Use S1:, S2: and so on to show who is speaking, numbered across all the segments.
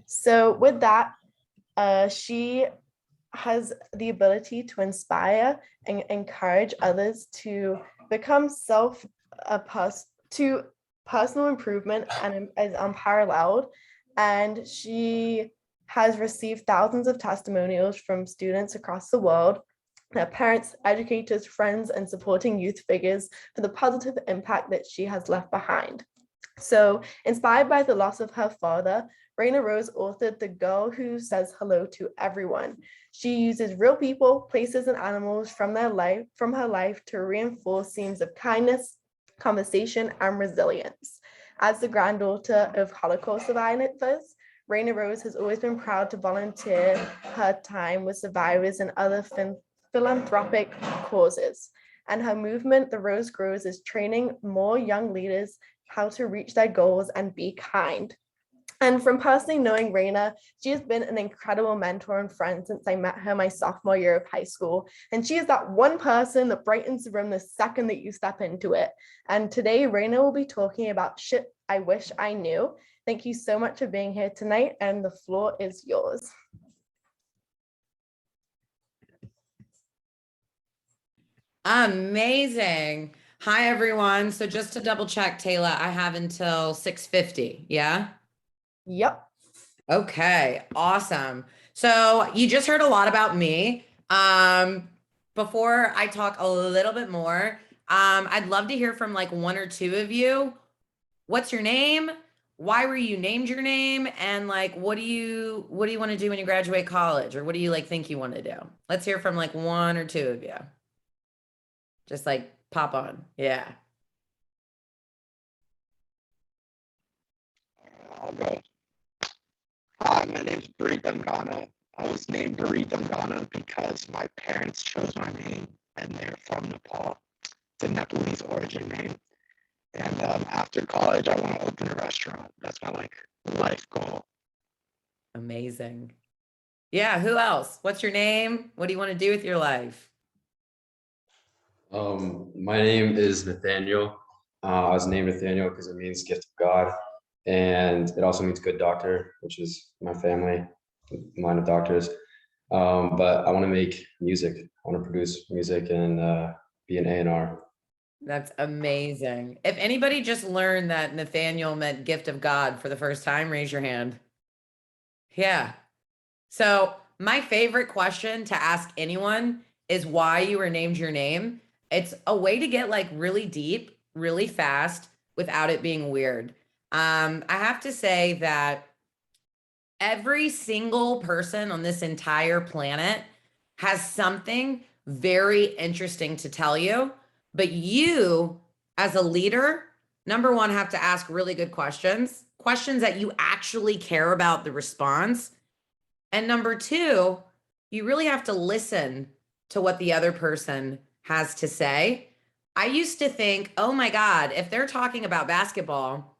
S1: So with that, she has the ability to inspire and encourage others to become to personal improvement and is unparalleled. And she has received thousands of testimonials from students across the world, their parents, educators, friends, and supporting youth figures for the positive impact that she has left behind. So, inspired by the loss of her father, Rayna Rose authored The Girl Who Says Hello to Everyone. She uses real people, places, and animals from her life to reinforce themes of kindness, conversation, and resilience. As the granddaughter of Holocaust survivors, Rayna Rose has always been proud to volunteer her time with survivors and other philanthropic causes. And her movement, The Rose Grows, is training more young leaders how to reach their goals and be kind. And from personally knowing Rayna, she has been an incredible mentor and friend since I met her my sophomore year of high school. And she is that one person that brightens the room the second that you step into it. And today, Rayna will be talking about shit I wish I knew. Thank you so much for being here tonight, and the floor is yours.
S2: Amazing. Hi, everyone. So just to double check, Taylor, I have until 6:50. Yeah?
S1: Yep.
S2: Okay, awesome. So you just heard a lot about me. Before I talk a little bit more, I'd love to hear from like one or two of you. What's your name? Why were you named your name? And like, what do you want to do when you graduate college? Or what do you like think you want to do? Let's hear from like one or two of you. Just like pop on. Yeah.
S3: I'll go. Hi, my name's Breatham Ghana. I was named Breatham Ghana because my parents chose my name and they're from Nepal. It's a Nepalese origin name. And after college, I want to open a restaurant. That's my life goal.
S2: Amazing. Yeah, who else? What's your name? What do you want to do with your life?
S4: My name is Nathaniel. I was named Nathaniel because it means gift of God. And it also means good doctor, which is my family, line of doctors. But I want to make music. I want to produce music and be an A&R.
S2: That's amazing. If anybody just learned that Nathaniel meant gift of God for the first time, raise your hand. Yeah. So my favorite question to ask anyone is why you were named your name. It's a way to get like really deep, really fast without it being weird. I have to say that every single person on this entire planet has something very interesting to tell you, but you as a leader, number one, have to ask really good questions, questions that you actually care about the response. And number two, you really have to listen to what the other person has to say. I used to think, oh my God, if they're talking about basketball,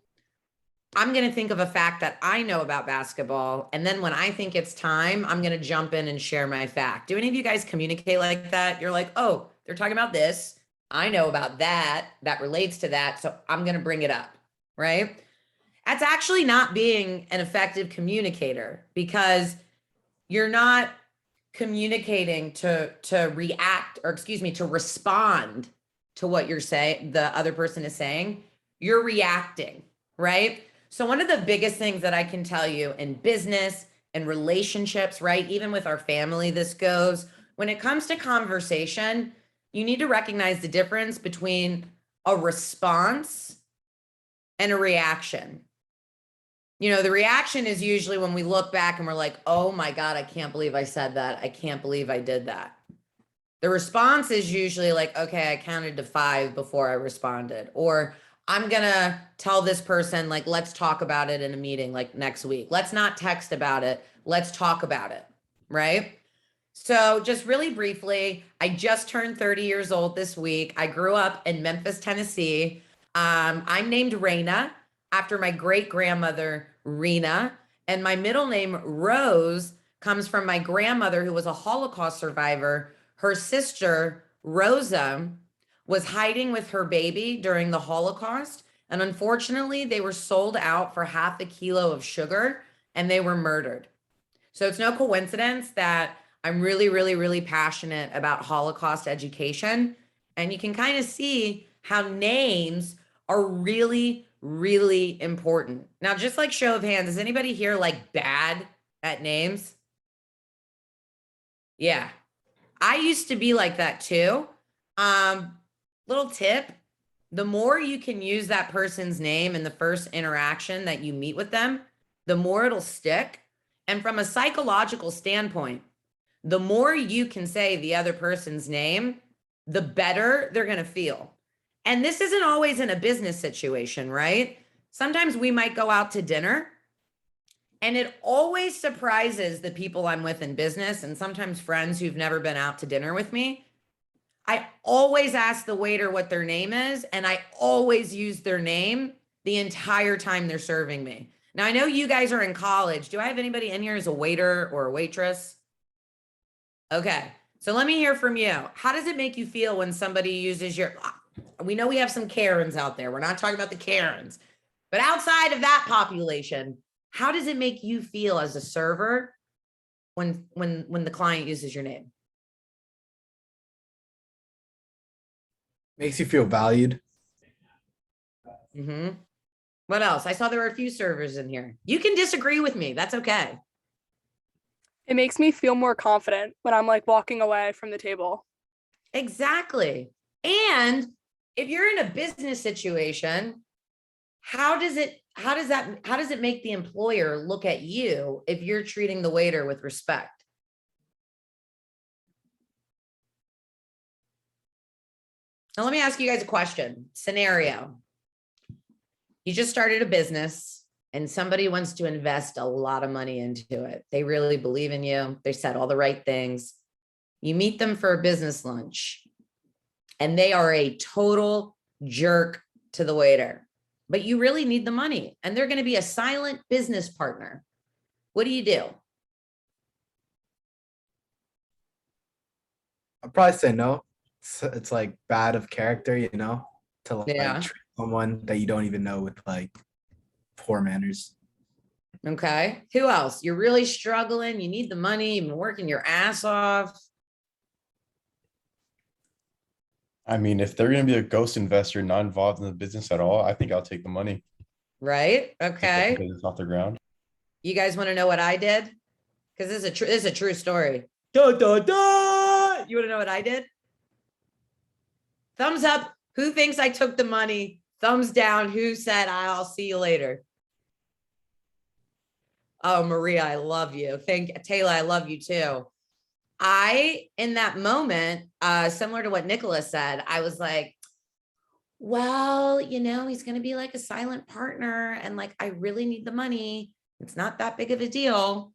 S2: I'm going to think of a fact that I know about basketball. And then when I think it's time, I'm going to jump in and share my fact. Do any of you guys communicate like that? You're like, oh, they're talking about this. I know about that. That relates to that. So I'm going to bring it up, right? That's actually not being an effective communicator because you're not communicating to react, or excuse me, to respond to what you're saying, the other person is saying. You're reacting, right? So one of the biggest things that I can tell you in business and relationships, right? Even with our family, this goes, when it comes to conversation, you need to recognize the difference between a response and a reaction. You know, the reaction is usually when we look back and we're like, oh my God, I can't believe I said that. I can't believe I did that. The response is usually like, okay, I counted to 5 before I responded. Or I'm going to tell this person, like, let's talk about it in a meeting like next week. Let's not text about it. Let's talk about it. Right. So just really briefly, I just turned 30 years old this week. I grew up in Memphis, Tennessee. I'm named Rayna after my great grandmother, Rayna, and my middle name, Rose, comes from my grandmother, who was a Holocaust survivor. Her sister, Rosa, was hiding with her baby during the Holocaust. And unfortunately, they were sold out for half a kilo of sugar. and they were murdered. So it's no coincidence that I'm really, really, really passionate about Holocaust education. And you can kind of see how names are really, really important. Now, just like show of hands, is anybody here like bad at names? Yeah. I used to be like that too. Little tip, the more you can use that person's name in the first interaction that you meet with them, the more it'll stick. And from a psychological standpoint, the more you can say the other person's name, the better they're going to feel. And this isn't always in a business situation, right? Sometimes we might go out to dinner, and it always surprises the people I'm with in business, and sometimes friends who've never been out to dinner with me. I always ask the waiter what their name is, and I always use their name the entire time they're serving me. Now, I know you guys are in college. Do I have anybody in here as a waiter or a waitress? Okay, so let me hear from you. How does it make you feel when somebody uses your, we know we have some Karens out there. We're not talking about the Karens, but outside of that population, how does it make you feel as a server when the client uses your name?
S5: Makes you feel valued.
S2: Mm-hmm. What else? I saw there were a few servers in here. You can disagree with me. That's okay.
S6: It makes me feel more confident when I'm like walking away from the table.
S2: Exactly. And if you're in a business situation, how does it make the employer look at you if you're treating the waiter with respect? Now, let me ask you guys a question. Scenario. You just started a business and somebody wants to invest a lot of money into it. They really believe in you. They said all the right things. You meet them for a business lunch and they are a total jerk to the waiter, but you really need the money and they're going to be a silent business partner. What do you do?
S5: I'd probably say no. It's like bad of character, you know, to like
S2: Yeah.
S5: treat someone that you don't even know with like poor manners.
S2: Okay. Who else? You're really struggling. You need the money. You've been working your ass off.
S7: I mean, if they're going to be a ghost investor, not involved in the business at all, I think I'll take the money.
S2: Right?
S7: Get the
S2: Okay.
S7: business off the ground.
S2: You guys want to know what I did? Because this is a true story. Da, da, da! You want to know what I did? Thumbs up. Who thinks I took the money? Thumbs down. Who said I'll see you later? Oh, Maria, I love you. Taylor, I love you too. In that moment, similar to what Nicholas said, I was like, well, he's going to be like a silent partner and like, I really need the money. It's not that big of a deal.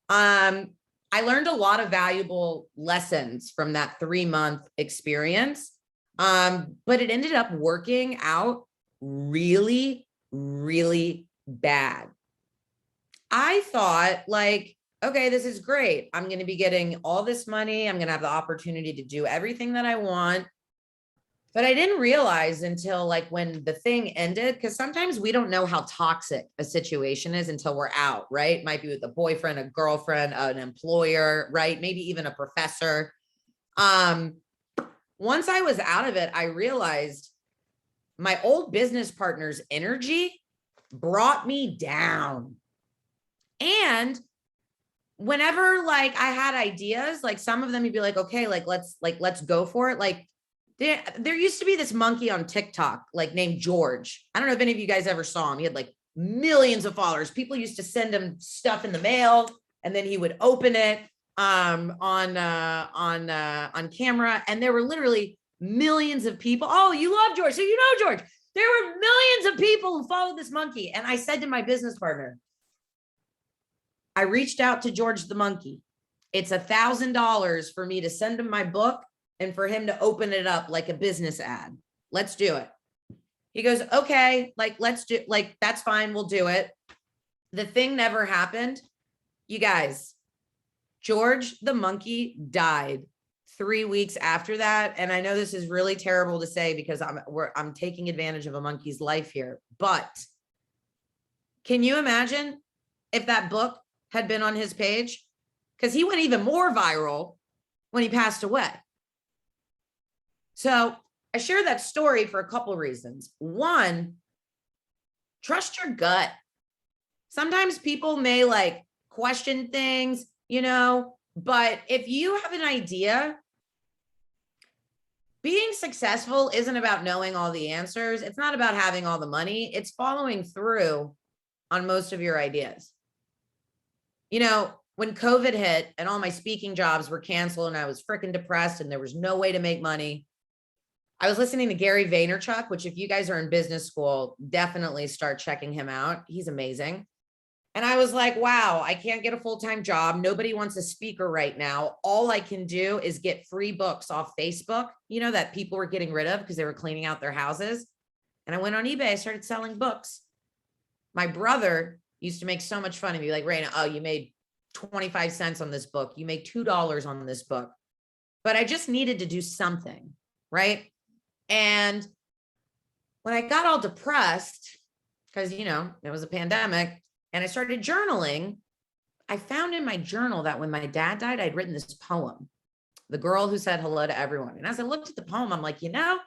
S2: I learned a lot of valuable lessons from that 3-month experience. But it ended up working out really, really bad. I thought like, okay, this is great. I'm going to be getting all this money. I'm going to have the opportunity to do everything that I want. But I didn't realize until like when the thing ended, because sometimes we don't know how toxic a situation is until we're out, right? Might be with a boyfriend, a girlfriend, an employer, right? Maybe even a professor. Once I was out of it, I realized my old business partner's energy brought me down. And whenever like I had ideas, like some of them you'd be like, okay, let's go for it. Like there used to be this monkey on TikTok, like named George. I don't know if any of you guys ever saw him. He had like millions of followers. People used to send him stuff in the mail and then he would open it on camera. And there were literally millions of people. Oh, you love George. So you know George. There were millions of people who followed this monkey. And I said to my business partner, I reached out to George the monkey. It's $1,000 for me to send him my book and for him to open it up like a business ad. Let's do it. He goes, okay, that's fine. We'll do it. The thing never happened. You guys, George the monkey died 3 weeks after that. And I know this is really terrible to say because I'm taking advantage of a monkey's life here, but can you imagine if that book had been on his page, because he went even more viral when he passed away. So I share that story for a couple of reasons. One, trust your gut. Sometimes people may like question things, you know, but if you have an idea, being successful isn't about knowing all the answers. It's not about having all the money. It's following through on most of your ideas. You know, when COVID hit and all my speaking jobs were canceled and I was freaking depressed and there was no way to make money, I was listening to Gary Vaynerchuk, which if you guys are in business school, definitely start checking him out. He's amazing. And I was like, wow, I can't get a full-time job. Nobody wants a speaker right now. All I can do is get free books off Facebook, you know, that people were getting rid of because they were cleaning out their houses. And I went on eBay, I started selling books. My brother used to make so much fun of me, like, Rayna, oh, you made 25 cents on this book. You made $2 on this book. But I just needed to do something, right? And when I got all depressed, because, you know, it was a pandemic, and I started journaling, I found in my journal that when my dad died, I'd written this poem, The Girl Who Said Hello to Everyone. And as I looked at the poem, I'm like, you know,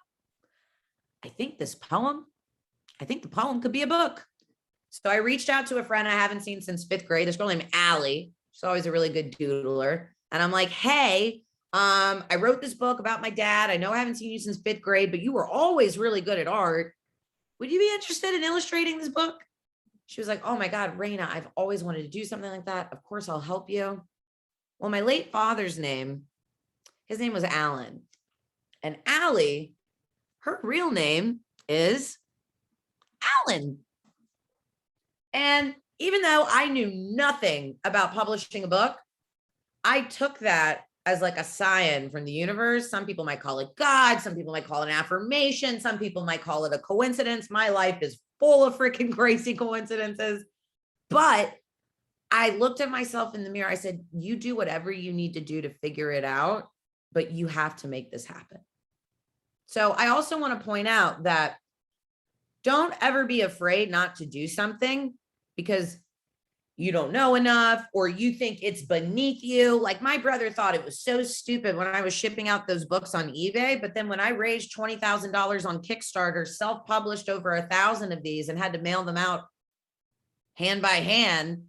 S2: I think the poem could be a book. So I reached out to a friend I haven't seen since 5th grade, this girl named Allie. She's always a really good doodler. And I'm like, hey, I wrote this book about my dad. I know I haven't seen you since 5th grade, but you were always really good at art. Would you be interested in illustrating this book? She was like, oh my God, Rayna, I've always wanted to do something like that. Of course, I'll help you. Well, my late father's name, his name was Alan. And Allie, her real name is Alan. And even though I knew nothing about publishing a book, I took that as like a sign from the universe. Some people might call it God. Some people might call it an affirmation. Some people might call it a coincidence. My life is full of freaking crazy coincidences. But I looked at myself in the mirror. I said, you do whatever you need to do to figure it out, but you have to make this happen. So I also want to point out that don't ever be afraid not to do something because you don't know enough or you think it's beneath you. Like my brother thought it was so stupid when I was shipping out those books on eBay. But then when I raised $20,000 on Kickstarter, self-published over 1,000 of these and had to mail them out hand by hand,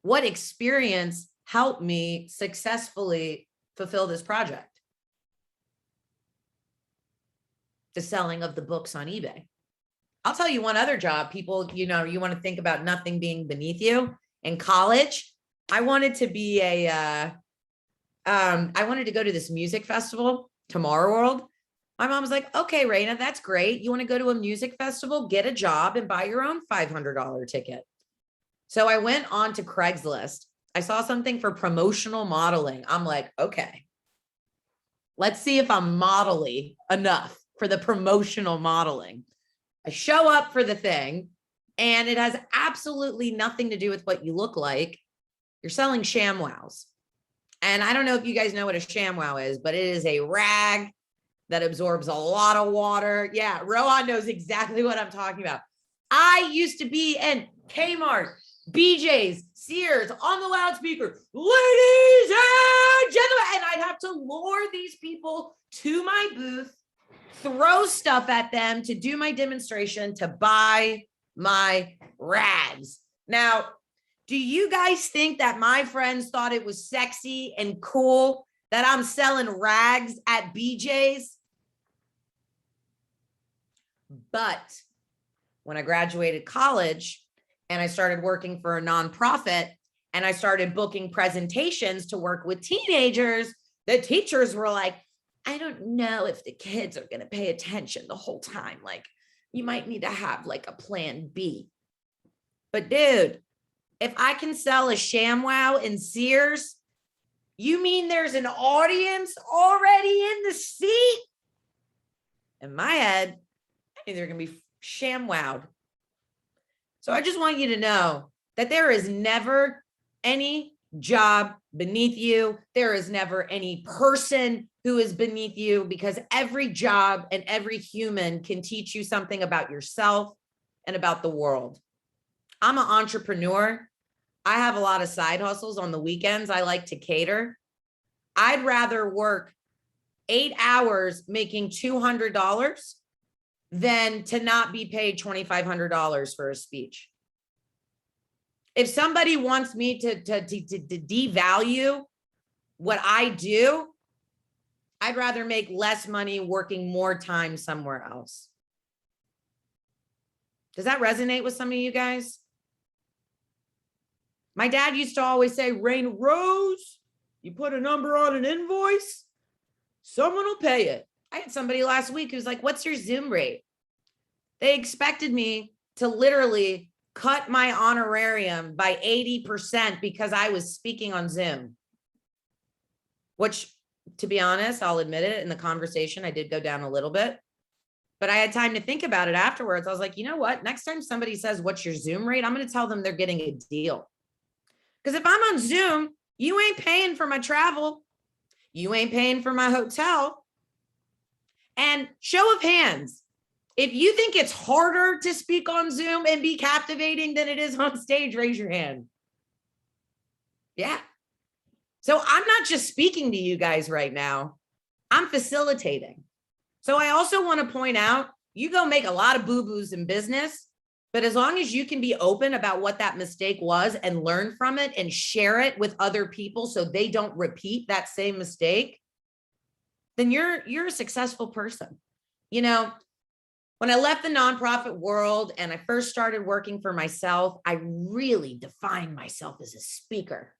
S2: what experience helped me successfully fulfill this project? The selling of the books on eBay. I'll tell you one other job. People, you know, you want to think about nothing being beneath you. In college, I wanted to be I wanted to go to this music festival, Tomorrow World. My mom was like, okay, Rayna, that's great. You want to go to a music festival, get a job and buy your own $500 ticket. So I went on to Craigslist. I saw something for promotional modeling. I'm like, okay, let's see if I'm modelly enough for the promotional modeling. I show up for the thing and it has absolutely nothing to do with what you look like. You're selling ShamWows. And I don't know if you guys know what a ShamWow is, but it is a rag that absorbs a lot of water. Yeah, Rohan knows exactly what I'm talking about. I used to be in Kmart, BJ's, Sears, on the loudspeaker, ladies and gentlemen, and I'd have to lure these people to my booth, throw stuff at them to do my demonstration to buy my rags. Now, do you guys think that my friends thought it was sexy and cool that I'm selling rags at BJ's? But when I graduated college and I started working for a nonprofit and I started booking presentations to work with teenagers, the teachers were like, I don't know if the kids are going to pay attention the whole time. Like, you might need to have like a plan B. But dude, if I can sell a ShamWow in Sears, you mean there's an audience already in the seat? In my head, I knew they're going to be ShamWowed. So I just want you to know that there is never any job beneath you. There is never any person who is beneath you because every job and every human can teach you something about yourself and about the world. I'm an entrepreneur. I have a lot of side hustles on the weekends. I like to cater. I'd rather work 8 hours making $200 than to not be paid $2,500 for a speech. If somebody wants me to devalue what I do, I'd rather make less money working more time somewhere else. Does that resonate with some of you guys? My dad used to always say, Rayna Rose, you put a number on an invoice, someone will pay it. I had somebody last week who's like, what's your Zoom rate? They expected me to literally cut my honorarium by 80% because I was speaking on Zoom. Which, to be honest, I'll admit it, in the conversation, I did go down a little bit. But I had time to think about it afterwards. I was like, you know what? Next time somebody says, what's your Zoom rate? I'm going to tell them they're getting a deal. Because if I'm on Zoom, you ain't paying for my travel. You ain't paying for my hotel. And show of hands, if you think it's harder to speak on Zoom and be captivating than it is on stage, raise your hand. Yeah. So I'm not just speaking to you guys right now. I'm facilitating. So I also want to point out, you go make a lot of boo-boos in business, but as long as you can be open about what that mistake was and learn from it and share it with other people so they don't repeat that same mistake, then you're a successful person. You know, when I left the nonprofit world and I first started working for myself, I really defined myself as a speaker.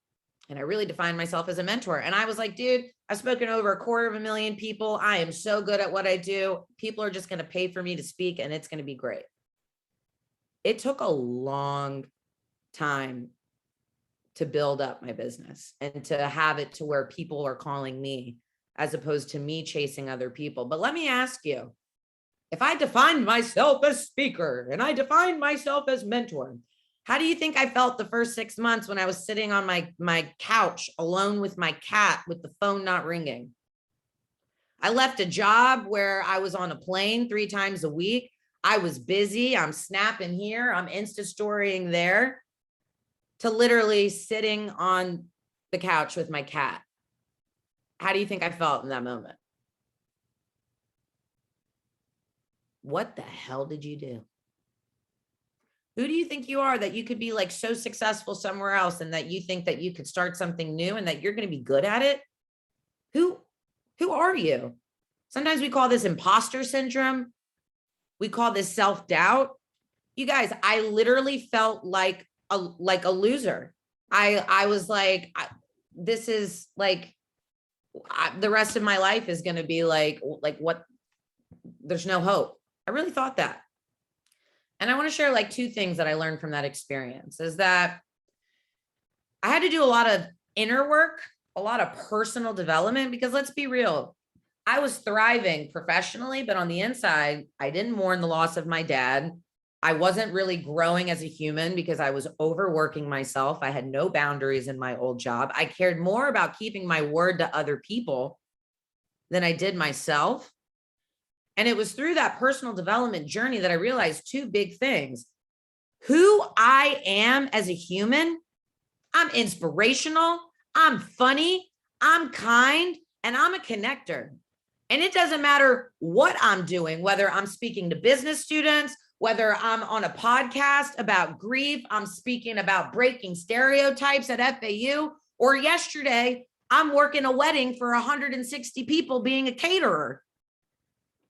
S2: And I really defined myself as a mentor. And I was like, dude, I've spoken to over 250,000 people. I am so good at what I do. People are just going to pay for me to speak and it's going to be great. It took a long time to build up my business and to have it to where people are calling me as opposed to me chasing other people. But let me ask you, if I defined myself as speaker and I defined myself as mentor, how do you think I felt the first 6 months when I was sitting on my couch alone with my cat with the phone not ringing? I left a job where I was on a plane 3 times a week. I was busy. I'm snapping here. I'm Insta storying there, to literally sitting on the couch with my cat. How do you think I felt in that moment? What the hell did you do? Who do you think you are that you could be like so successful somewhere else and that you think that you could start something new and that you're going to be good at it? Who are you? Sometimes we call this imposter syndrome. We call this self-doubt. You guys, I literally felt like a loser. I was like, this is like, the rest of my life is going to be like what? There's no hope. I really thought that. And I want to share like 2 things that I learned from that experience is that I had to do a lot of inner work, a lot of personal development, because let's be real, I was thriving professionally, but on the inside, I didn't mourn the loss of my dad. I wasn't really growing as a human because I was overworking myself. I had no boundaries in my old job. I cared more about keeping my word to other people than I did myself. And it was through that personal development journey that I realized 2 big things. Who I am as a human, I'm inspirational, I'm funny, I'm kind, and I'm a connector. And it doesn't matter what I'm doing, whether I'm speaking to business students, whether I'm on a podcast about grief, I'm speaking about breaking stereotypes at FAU, or yesterday, I'm working a wedding for 160 people being a caterer.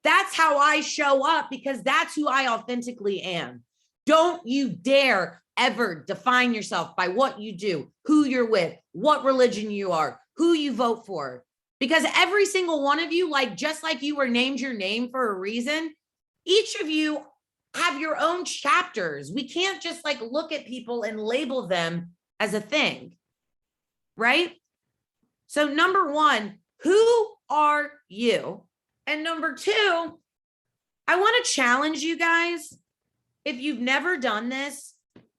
S2: That's how I show up because that's who I authentically am. Don't you dare ever define yourself by what you do, who you're with, what religion you are, who you vote for. Because every single one of you, like just like you were named your name for a reason, each of you have your own chapters. We can't just like look at people and label them as a thing, right? So number 1, who are you? And number 2, I want to challenge you guys. If you've never done this,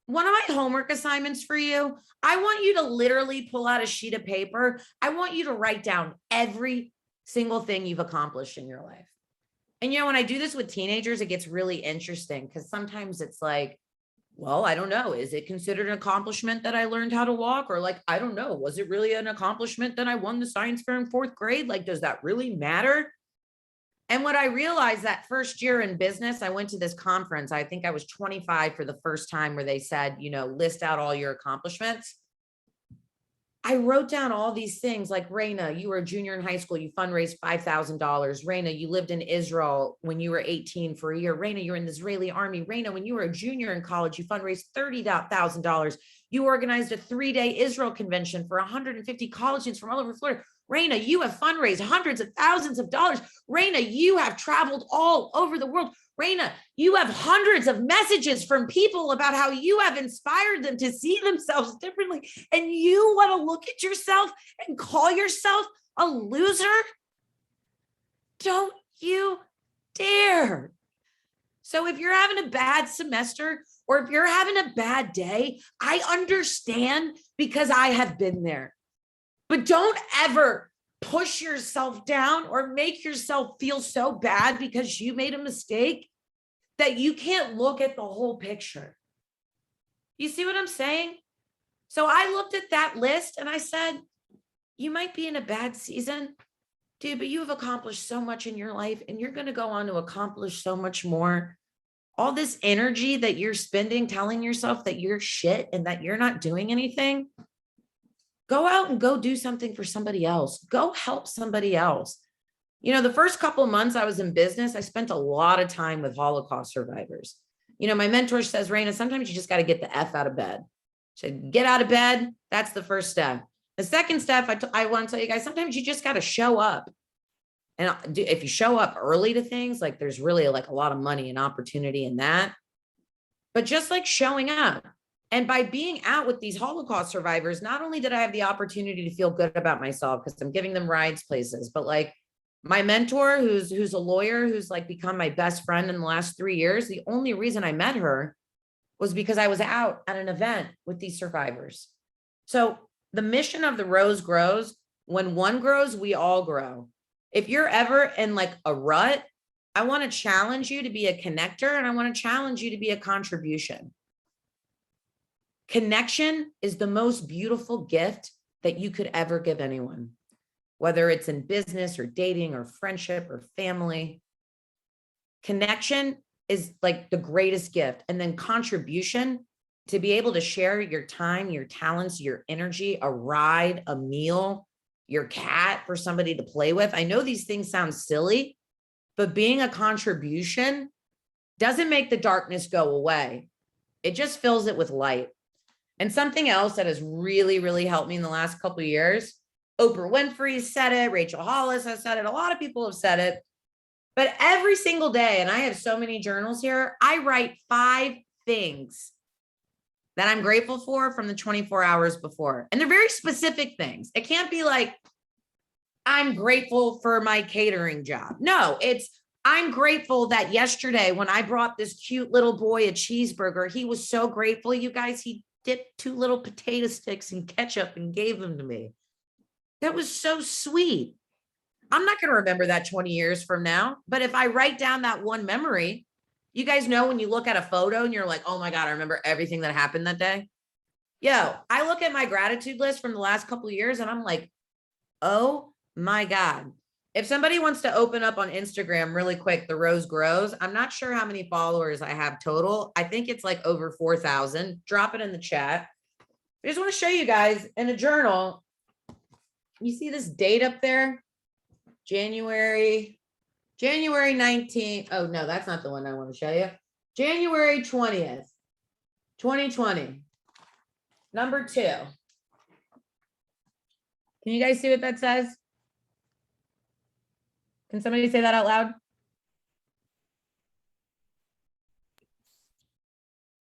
S2: one of my homework assignments for you, I want you to literally pull out a sheet of paper. I want you to write down every single thing you've accomplished in your life. And you know, when I do this with teenagers, it gets really interesting because sometimes it's like, Well, I don't know. Is it considered an accomplishment that I learned how to walk? Or like, I don't know. Was it really an accomplishment that I won the science fair in 4th grade? Like, does that really matter? And what I realized that first year in business, I went to this conference. I think I was 25 for the first time, where they said, you know, list out all your accomplishments. I wrote down all these things like, Rayna, you were a junior in high school, you fundraised $5,000. Rayna, you lived in Israel when you were 18 for a year. Rayna, you're in the Israeli army. Rayna, when you were a junior in college, you fundraised $30,000. You organized a 3-day Israel convention for 150 college students from all over Florida. Rayna, you have fundraised hundreds of thousands of dollars. Rayna, you have traveled all over the world. Rayna, you have hundreds of messages from people about how you have inspired them to see themselves differently. And you want to look at yourself and call yourself a loser? Don't you dare. So if you're having a bad semester, or if you're having a bad day, I understand, because I have been there. But don't ever push yourself down or make yourself feel so bad because you made a mistake that you can't look at the whole picture. You see what I'm saying? So I looked at that list and I said, you might be in a bad season, dude, but you have accomplished so much in your life, and you're going to go on to accomplish so much more. All this energy that you're spending telling yourself that you're shit and that you're not doing anything, go out and go do something for somebody else. Go help somebody else. You know, the first couple of months I was in business, I spent a lot of time with Holocaust survivors. You know, my mentor says, Rayna, sometimes you just got to get the F out of bed. She said, get out of bed. That's the first step. The second step, I want to tell you guys, sometimes you just got to show up. And if you show up early to things, like there's really like a lot of money and opportunity in that. But just like showing up. And by being out with these Holocaust survivors, not only did I have the opportunity to feel good about myself because I'm giving them rides places, but like my mentor, who's a lawyer, who's like become my best friend in the last 3 years, the only reason I met her was because I was out at an event with these survivors. So the mission of the Rose grows. When one grows, we all grow. If you're ever in like a rut, I want to challenge you to be a connector, and I want to challenge you to be a contribution. Connection is the most beautiful gift that you could ever give anyone, whether it's in business or dating or friendship or family. Connection is like the greatest gift. And then contribution, to be able to share your time, your talents, your energy, a ride, a meal, your cat for somebody to play with. I know these things sound silly, but being a contribution doesn't make the darkness go away. It just fills it with light. And something else that has really, really helped me in the last couple of years, Oprah Winfrey said it, Rachel Hollis has said it, a lot of people have said it, but every single day, and I have so many journals here, I write 5 things that I'm grateful for from the 24 hours before. And they're very specific things. It can't be like, I'm grateful for my catering job. No, it's, I'm grateful that yesterday when I brought this cute little boy a cheeseburger, he was so grateful, you guys, he dipped 2 little potato sticks in ketchup and gave them to me. That was so sweet. I'm not going to remember that 20 years from now, but if I write down that one memory, you guys know when you look at a photo and you're like, oh my God, I remember everything that happened that day. Yo, I look at my gratitude list from the last couple of years and I'm like, oh my God. If somebody wants to open up on Instagram really quick, the Rose Grows, I'm not sure how many followers I have total. I think it's like over 4,000. Drop it in the chat. I just want to show you guys in a journal. You see this date up there? January 19th. Oh, no, that's not the one I want to show you. January 20th, 2020. Number 2. Can you guys see what that says? Can somebody say that out loud?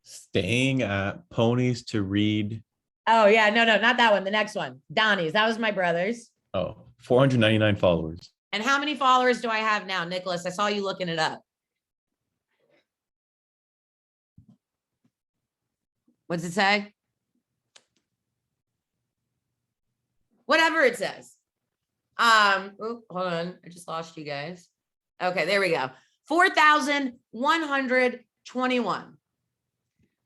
S7: Staying at Ponies to read.
S2: Oh, yeah. No, not that one. The next one. Donnie's. That was my brother's.
S7: Oh, 499 followers.
S2: And how many followers do I have now, Nicholas? I saw you looking it up. What's it say? Whatever it says. Hold on. I just lost you guys. Okay, there we go. 4,121.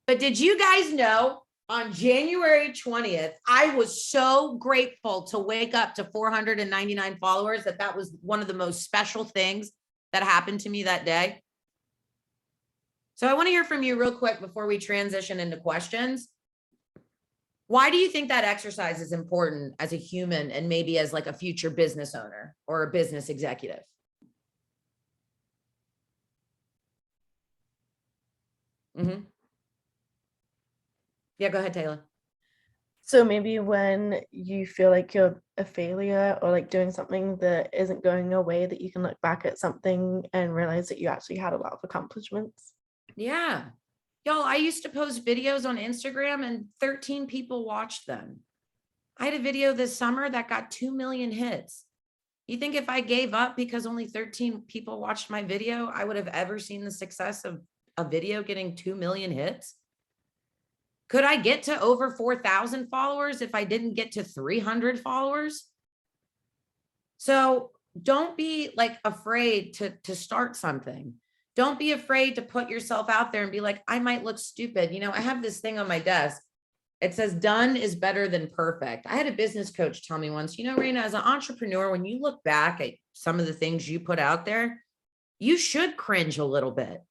S2: But did you guys know on January 20th, I was so grateful to wake up to 499 followers that was one of the most special things that happened to me that day. So I want to hear from you real quick before we transition into questions. Why do you think that exercise is important as a human and maybe as like a future business owner or a business executive? Mm-hmm. Yeah, go ahead, Taylor.
S1: So maybe when you feel like you're a failure or like doing something that isn't going your way, that you can look back at something and realize that you actually had a lot of accomplishments.
S2: Yeah. Y'all, I used to post videos on Instagram and 13 people watched them. I had a video this summer that got 2 million hits. You think if I gave up because only 13 people watched my video, I would have ever seen the success of a video getting 2 million hits? Could I get to over 4,000 followers if I didn't get to 300 followers? So don't be like afraid to start something. Don't be afraid to put yourself out there and be like, I might look stupid. You know, I have this thing on my desk. It says done is better than perfect. I had a business coach tell me once, you know, Rayna, as an entrepreneur, when you look back at some of the things you put out there, you should cringe a little bit.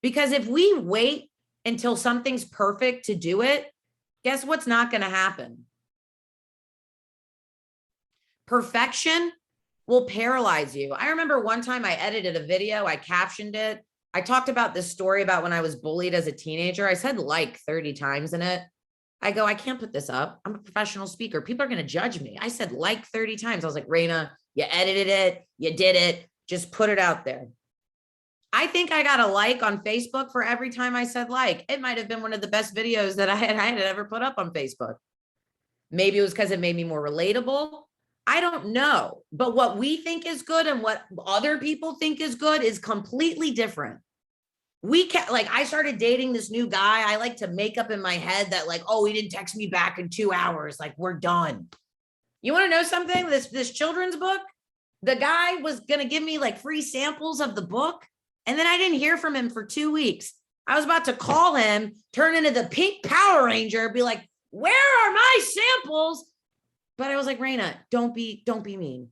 S2: Because if we wait until something's perfect to do it, guess what's not going to happen? Perfection will paralyze you. I remember one time I edited a video, I captioned it. I talked about this story about when I was bullied as a teenager. I said like 30 times in it. I go, I can't put this up. I'm a professional speaker. People are going to judge me. I said like 30 times. I was like, Rayna, you edited it. You did it. Just put it out there. I think I got a like on Facebook for every time I said like. It might have been one of the best videos that I had ever put up on Facebook. Maybe it was because it made me more relatable. I don't know. But what we think is good and what other people think is good is completely different. We can't, like, I started dating this new guy. I like to make up in my head that like, oh, he didn't text me back in 2 hours. Like, we're done. You want to know something? This children's book, the guy was going to give me like free samples of the book. And then I didn't hear from him for 2 weeks. I was about to call him, turn into the pink Power Ranger, be like, where are my samples? But I was like, Rayna, don't be mean.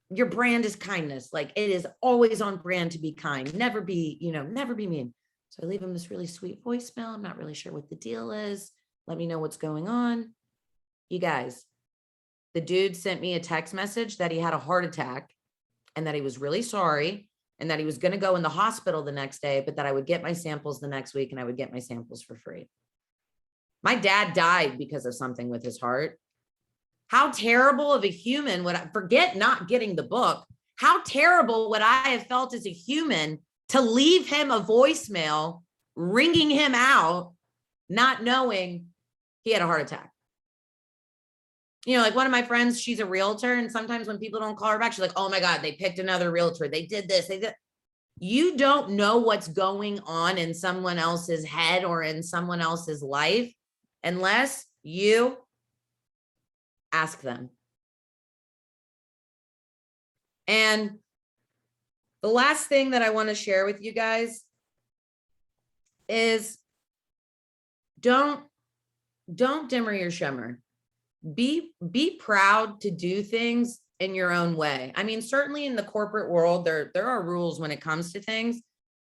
S2: Your brand is kindness. Like, it is always on brand to be kind. Never be mean. So I leave him this really sweet voicemail. I'm not really sure what the deal is. Let me know what's going on. You guys, the dude sent me a text message that he had a heart attack and that he was really sorry and that he was going to go in the hospital the next day, but that I would get my samples the next week and I would get my samples for free. My dad died because of something with his heart. How terrible of a human would I forget not getting the book? How terrible would I have felt as a human to leave him a voicemail, ringing him out, not knowing he had a heart attack? You know, like one of my friends, she's a realtor. And sometimes when people don't call her back, she's like, oh my God, they picked another realtor. They did this. They did. You don't know what's going on in someone else's head or in someone else's life unless you ask them. And the last thing that I want to share with you guys is don't dimmer your shimmer. Be proud to do things in your own way. I mean, certainly in the corporate world, there are rules when it comes to things.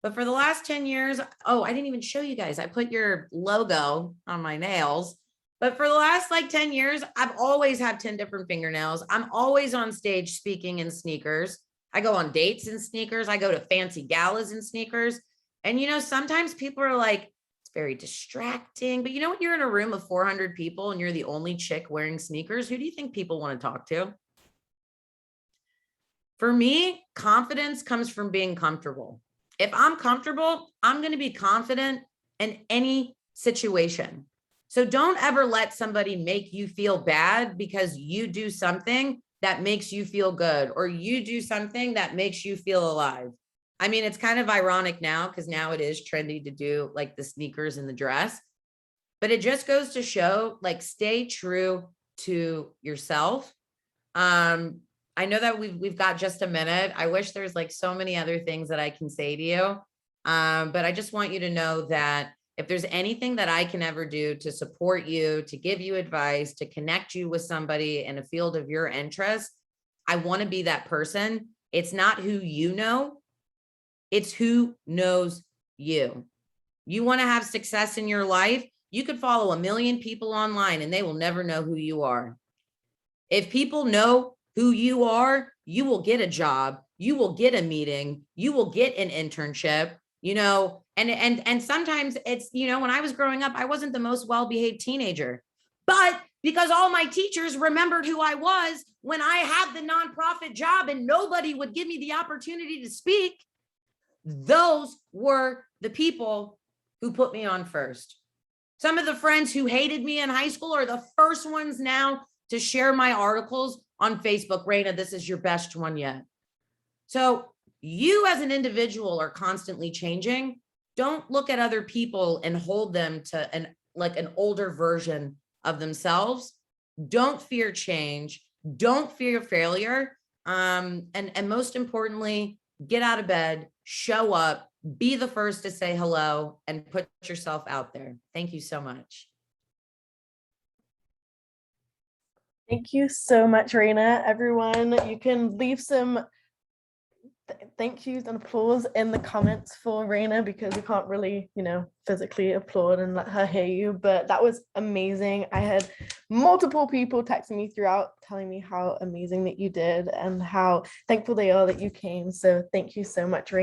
S2: But for the last 10 years, oh, I didn't even show you guys. I put your logo on my nails. But for the last like 10 years, I've always had 10 different fingernails. I'm always on stage speaking in sneakers. I go on dates in sneakers. I go to fancy galas in sneakers. And, you know, sometimes people are like, it's very distracting. But you know, when you're in a room of 400 people and you're the only chick wearing sneakers, who do you think people want to talk to? For me, confidence comes from being comfortable. If I'm comfortable, I'm going to be confident in any situation. So don't ever let somebody make you feel bad because you do something that makes you feel good or you do something that makes you feel alive. I mean, it's kind of ironic now because now it is trendy to do like the sneakers and the dress, but it just goes to show, like, stay true to yourself. I know that we've got just a minute. I wish there's like so many other things that I can say to you. But I just want you to know that If there's anything that I can ever do to support you, to give you advice, to connect you with somebody in a field of your interest, I want to be that person. It's not who you know, it's who knows you. You want to have success in your life, you could follow 1 million people online and they will never know who you are. If people know who you are, you will get a job, you will get a meeting, you will get an internship, you know, and sometimes it's, you know, when I was growing up, I wasn't the most well-behaved teenager, but because all my teachers remembered who I was when I had the nonprofit job and nobody would give me the opportunity to speak, those were the people who put me on first. Some of the friends who hated me in high school are the first ones now to share my articles on Facebook. Rayna, this is your best one yet. So you as an individual are constantly changing. Don't look at other people and hold them to an older version of themselves. Don't fear change. Don't fear failure. And most importantly, get out of bed, show up, be the first to say hello, and put yourself out there. Thank you so much.
S1: Thank you so much, Rayna. Everyone, you can leave some thank yous and applause in the comments for Rayna, because we can't really, you know, physically applaud and let her hear you, but that was amazing. I had multiple people texting me throughout telling me how amazing that you did and how thankful they are that you came. So thank you so much, Rayna.